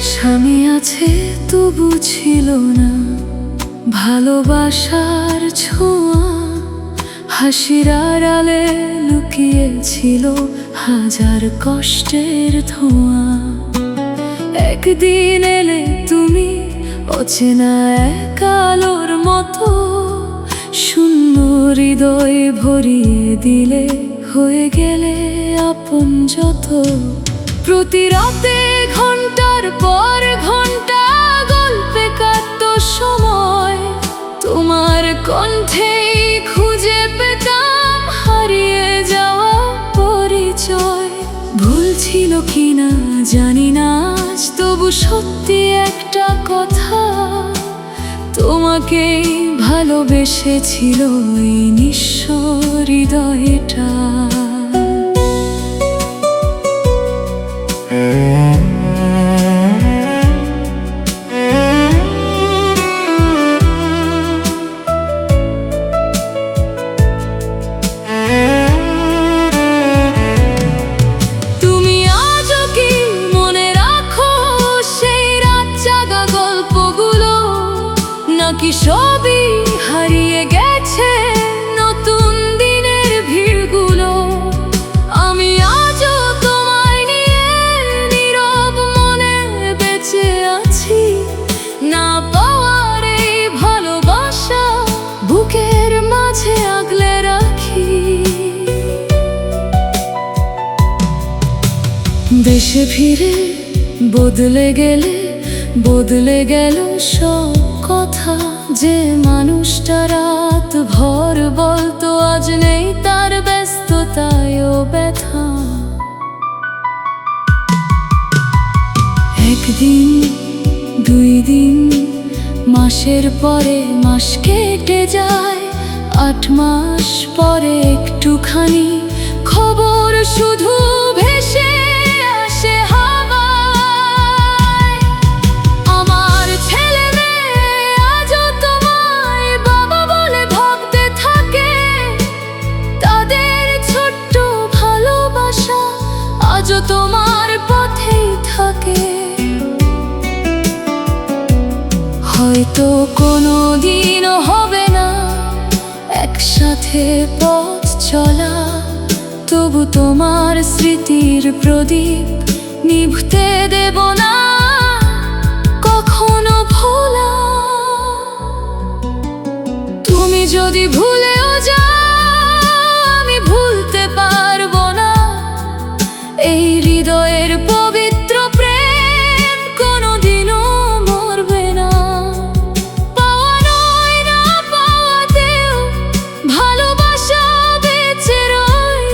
স্বামী আছে তবু ছিল না ভালোবাসার ছোঁয়া, হাসির আড়ালে লুকিয়েছিল হাজার কষ্টের ধোঁয়া। একদিন এলে তুমি অচেনা এক আলোর মতো, শূন্য হৃদয় ভরিয়ে দিলে, হয়ে গেলে আপন যত। প্রতি রাতে ঘন্টার পর ঘন্টা গল্পে কাটতো সময়, তোমার কণ্ঠেই খুঁজে পেতাম হারিয়ে যাওয়া পরিচয়। ভুল ছিল কিনা জানি না আজ, তবু সত্যি একটা কথা, তোমাকেই ভালোবেসেছিল এই নিঃস্ব হৃদয়টা। নাকি সবই হারিয়ে গেছে নতুন দিনের ভিড়গুলো? আমি আজও তোমায় নিয়ে নীরব মনে বেঁচে আছি, না পাওয়ার এই ভালোবাসা বুকের মাঝে আগলে রাখি। দেশে ফিরে বদলে গেলে বদলে গেল সব কথা, যে মানুষটা রাত ভর বলতো আজ নেই তার ব্যস্ততায় ও ব্যথা। একদিন দুই দিন মাসের পরে মাস কেটে যায়, 8 মাস পরে একটুখানি খবর শুধু ভেসে আসে হাওয়ায়। আমার ছেলে মেয়ে আজও তোমায় বাবা বলে ভাবতে থাকে, তাদের ছোট্ট ভালোবাসা আজও তোমার পথেই থাকে। হয়তো কোনোদিনও হবে না একসাথে পথ চলা, তবু তোমার স্মৃতির প্রদীপ নিভতে দেব না কখনো ভোলা। তুমি যদি ভুলেও যাও আমি ভুলতে পারবো না, এই হৃদয়ের পবিত্র প্রেম কোনোদিনও মরবে না। পাওয়া নয় না পাওয়াতেও ভালোবাসা বেঁচে রয়,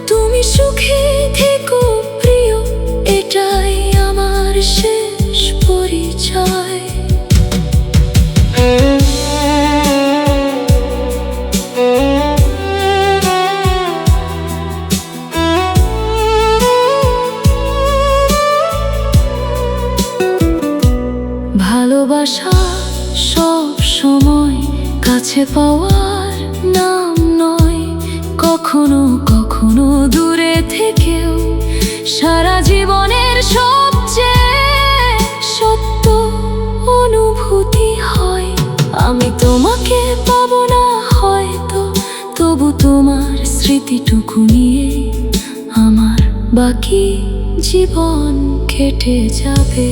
তুমি সুখে থেকো প্রিয়, এটাই আমার শেষ পরিচয়। ভালোবাসা সব সময় কাছে পাওয়ার নাম নয়, কখনো কখনো দূরে থেকেও সারা জীবনের সবচেয়ে সত্য অনুভূতি হয়। আমি তোমাকে পাবো না হয়তো, তবু তোমার স্মৃতিটুকু নিয়ে আমার বাকি জীবন কেটে যাবে।